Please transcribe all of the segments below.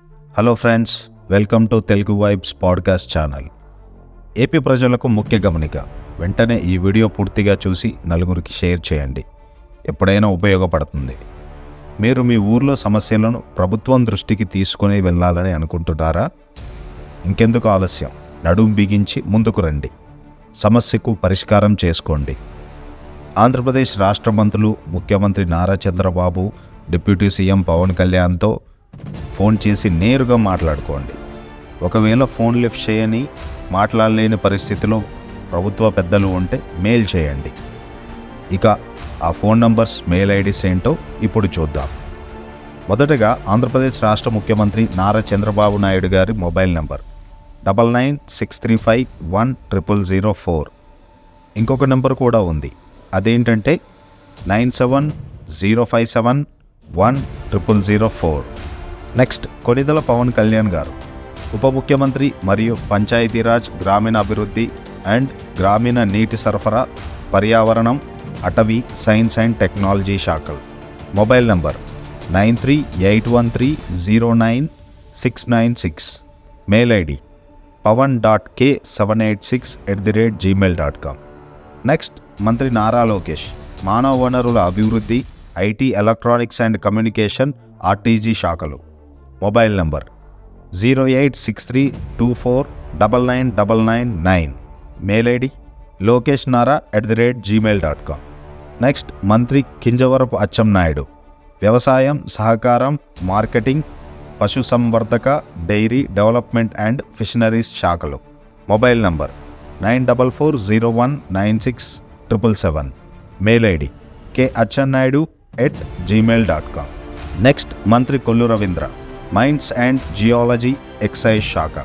Hello friends, welcome to Telugu vibes podcast channel. AP ప్రజలకు ముఖ్య గమనిక. వెంటనే ఈ వీడియో పూర్తిగా చూసి నలుగురికి షేర్ చేయండి. ఎప్పుడైనా ఉపయోగపడుతుంది. మీరు మీ ఊర్లో సమస్యలను ప్రభుత్వం దృష్టికి తీసుకుని వెళ్ళాలని అనుకుంటున్నారా? ఇంకెందుకు ఆలస్యం, నడుం బిగించి ముందుకు రండి. సమస్యకు పరిష్కారం చేసుకోండి. ఆంధ్రప్రదేశ్ రాష్ట్ర మంత్రులు, ముఖ్యమంత్రి నారా చంద్రబాబు, డిప్యూటీ సీఎం పవన్ కళ్యాణ్తో ఫోన్ చేసి నేరుగా మాట్లాడుకోండి. ఒకవేళ ఫోన్ లిఫ్ట్ చేయని, మాట్లాడలేని పరిస్థితిలో ప్రభుత్వ పెద్దలు ఉంటే మెయిల్ చేయండి. ఇక ఆ ఫోన్ నంబర్స్, మెయిల్ ఐడీస్ ఏంటో ఇప్పుడు చూద్దాం. మొదటగా ఆంధ్రప్రదేశ్ రాష్ట్ర ముఖ్యమంత్రి నారా చంద్రబాబు నాయుడు గారి మొబైల్ నంబర్ 9963510004. ఇంకొక నెంబర్ కూడా ఉంది, అదేంటంటే 9705710004. నెక్స్ట్, కొణిదెల పవన్ కళ్యాణ్ గారు, ఉప ముఖ్యమంత్రి మరియు పంచాయతీరాజ్, గ్రామీణ అభివృద్ధి అండ్ గ్రామీణ నీటి సరఫరా, పర్యావరణం, అటవీ, సైన్స్ అండ్ టెక్నాలజీ శాఖలు. Mobile number 9381309696. Mail ID pawan.k786@gmail.com. Next, మంత్రి నారా లోకేష్, మానవ వనరుల అభివృద్ధి, IT, electronics and communication, RTG శాఖలు. Mobile number 08632499999. Mail ID lokeshnara@gmail.com. Next, మంత్రి కింజవరపు అచ్చెన్నాయుడు, వ్యవసాయం, సహకారం, మార్కెటింగ్, పశుసంవర్ధక, డైరీ డెవలప్మెంట్ అండ్ ఫిషనరీస్ శాఖలు. Mobile number 94019677. Mail ID kachenaidu@gmail.com. Next, మంత్రి Kollu Ravindra, mines and geology, excise శాఖ.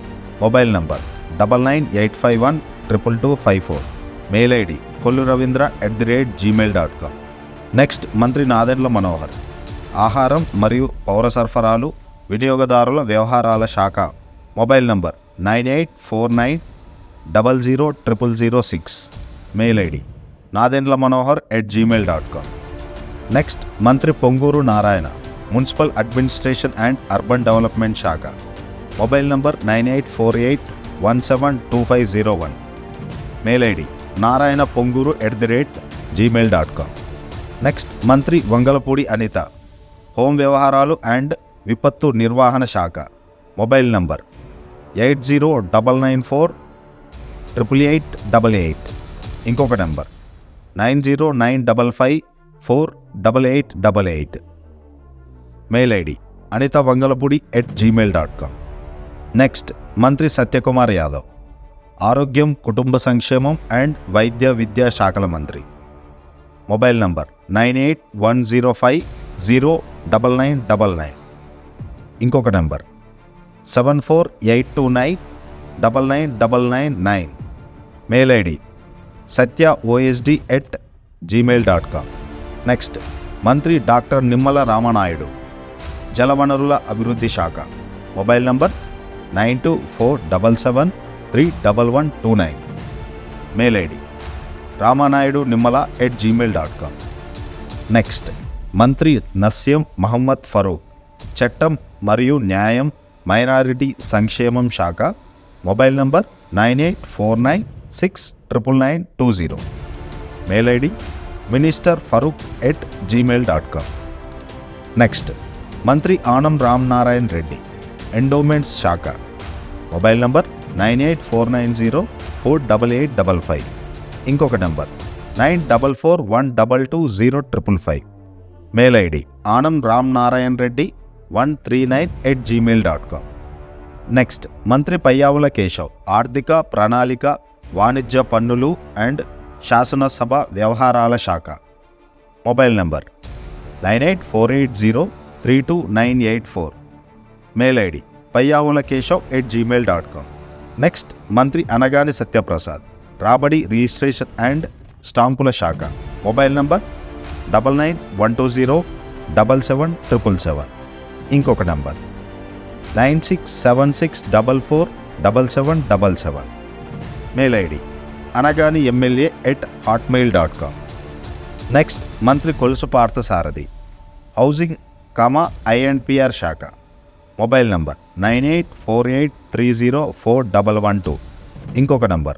Mobile number 9985122254. Mail ID kolluravindra@gmail.com. Next, మంత్రి నాదెండ్ల మనోహర్, ఆహారం మరియు పౌర సరఫరాలు, వినియోగదారుల వ్యవహారాల శాఖ. Mobile number 9849000006. Mail ID nadendlamanohar@gmail.com. Next, మంత్రి Ponguru Narayana, municipal administration and urban development శాఖ. Mobile number 9848172501. Mail ID narayanaPonguru@gmail.com. Next, మంత్రి వంగలపూడి అనిత, హోం వ్యవహారాలు అండ్ విపత్తు నిర్వహణ శాఖ. Mobile number 8099488888. ఇంకొక number 9095548888. Mail ID anitavangalapudi@gmail.com. Next, మంత్రి సత్యకుమార్ యాదవ్, ఆరోగ్యం, కుటుంబ సంక్షేమం అండ్ వైద్య విద్యా శాఖల మంత్రి. Mobile number 9810509999. ఇంకొక number 7482999999. Mail ID satyaosd@gmail.com. Next, మంత్రి డాక్టర్ నిమ్మల రామనాయుడు, జలవనరుల అభివృద్ధి శాఖ. Mobile number 9247731129. Mail ID Ramanaidu నిమ్మల@gmail.com. నెక్స్ట్, మంత్రి నస్యం మహమ్మద్ ఫరూక్, చట్టం మరియు న్యాయం, మైనారిటీ సంక్షేమం శాఖ. Mobile number 9849699920. Mail ID minister@gmail.com. Next, మంత్రి ఆనం రామ్ నారాయణ రెడ్డి, ఎండోమెంట్స్ శాఖ. Mobile number 9849048855. ఇంకొక number 9441222055. Mail ID Anam Ram Narayana Reddy 139@gmail.com. Next, మంత్రి పయ్యావుల కేశవ్, ఆర్థిక, ప్రణాళిక, వాణిజ్య పన్నులు అండ్ శాసనసభ వ్యవహారాల శాఖ. Mobile number 9848032984. Mail ID Payyavula కేశవ్@gmail.com. నెక్స్ట్, మంత్రి అనగాని సత్యప్రసాద్, రాబడి, రిజిస్ట్రేషన్ అండ్ స్టాంపుల శాఖ. Mobile number 9912077777. ఇంకొక number 9676447777. Mail ID Anagani MLA@hotmail.com. Next, మంత్రి కొలుసు పార్థసారథి, హౌసింగ్, INPR శాఖ. Mobile number 9848304112. ఇంకొక number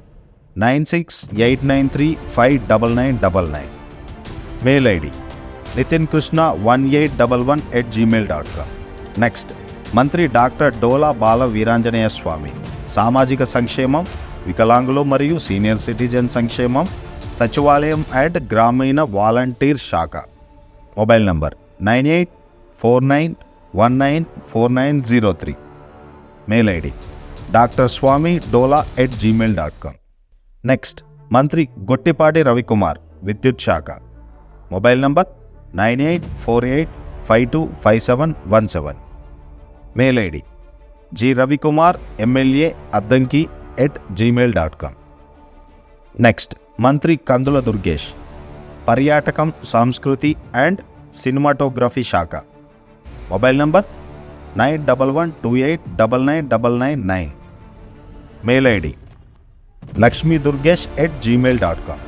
9689359999. Mail ID nitinkrishna1811@gmail.com. Next, మంత్రి డాక్టర్ డోలా బాల వీరాంజనేయ స్వామి, సామాజిక సంక్షేమం, వికలాంగులు మరియు సీనియర్ సిటిజన్ సంక్షేమం, సచివాలయం అండ్ గ్రామీణ వాలంటీర్ శాఖ. Mobile number 9849194903. Mail ID doctor Swamy డోలా@gmail.com. నెక్స్ట్, మంత్రి గొట్టిపాటి రవికుమార్, విద్యుత్ శాఖ. Mobile number 9848525717. Mail ID G Ravikumar MLA Addanki @gmail.com. Next, మంత్రి కందుల దుర్గేష్, పర్యాటకం, సంస్కృతి అండ్ సినిమాటోగ్రఫీ శాఖ. Mobile number 9112899999. Mail ID Lakshmi Durgesh @gmail.com.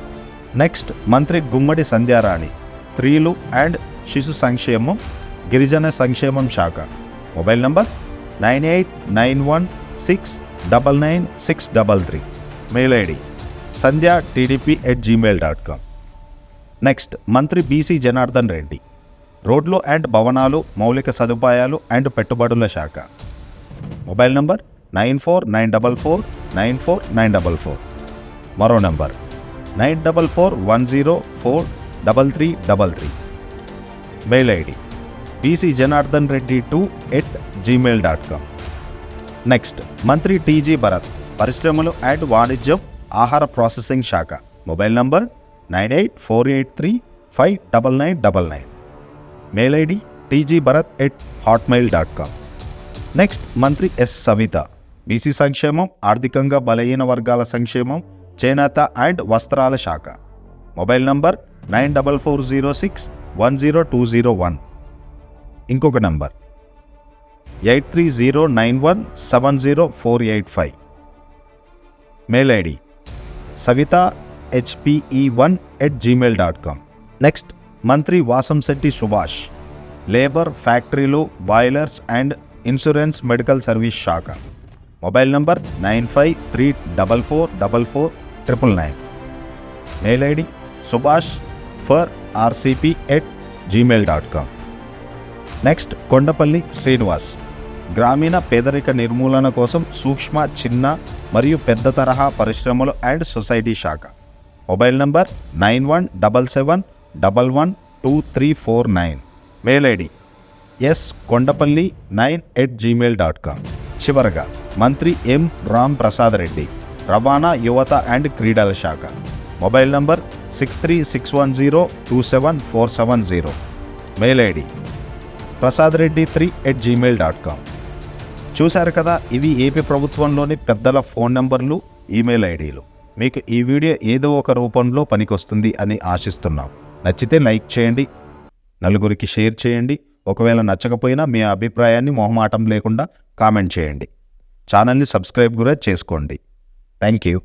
Next, మంత్రి గుమ్మడి సంధ్యారాణి, స్త్రీలు అండ్ శిశు సంక్షేమం, గిరిజన సంక్షేమం శాఖ. Mobile number 9891699633. Mail ID sandhya@tdp@gmail.com. Next, మంత్రి బీసీ జనార్దన్ రెడ్డి, రోడ్లు అండ్ భవనాలు, మౌలిక సదుపాయాలు అండ్ పెట్టుబడుల శాఖ. Mobile number 9494494944. మరో number 9441043333. Mail ID bcjanardhanreddy2@gmail.com. Next, మంత్రి టీజీ భరత్, పరిశ్రమలు అండ్ వాణిజ్యం, ఆహార ప్రాసెసింగ్ శాఖ. Mobile number 9848359999. Mail ID tgbharat@hotmail.com. Next, మంత్రి ఎస్ సవిత, బీసీ సంక్షేమం, ఆర్థికంగా బలహీన వర్గాల సంక్షేమం, చేనేత అండ్ వస్త్రాల శాఖ. Mobile number 9440610201. ఇంకొక number 8309170485. Mail ID savita@hpe1@gmail.com. Next, మంత్రి వాసంశెట్టి సుభాష్, లేబర్, ఫ్యాక్టరీలు, boilers and insurance medical service శాఖ. Mobile number 9534449999. Mail ID subhash@rcp@gmail.com. Next, Kondapalli Srinivas, గ్రామీణ పేదరిక నిర్మూలన కోసం సూక్ష్మ, చిన్న మరియు పెద్ద తరహా పరిశ్రమలు అండ్ సొసైటీ శాఖ. Mobile number 9177112349. Mail ID skondapalli9@gmail.com. చివరగా, మంత్రి ఎం రామ్ ప్రసాద్ రెడ్డి, రవాణా, యువత అండ్ క్రీడల శాఖ. Mobile number 6361027470. Mail ID prasadreddy3@gmail.com. చూశారు కదా, ఇవి ఏపీ ప్రభుత్వంలోని పెద్దల ఫోన్ నంబర్లు, ఈమెయిల్ ఐడీలు. మీకు ఈ వీడియో ఏదో ఒక రూపంలో పనికొస్తుంది అని ఆశిస్తున్నాం. నచ్చితే లైక్ చేయండి, నలుగురికి షేర్ చేయండి. ఒకవేళ నచ్చకపోయినా మీ అభిప్రాయాన్ని మొహమాటం లేకుండా కామెంట్ చేయండి. ఛానల్ని సబ్స్క్రైబ్ కూడా చేసుకోండి. Thank you.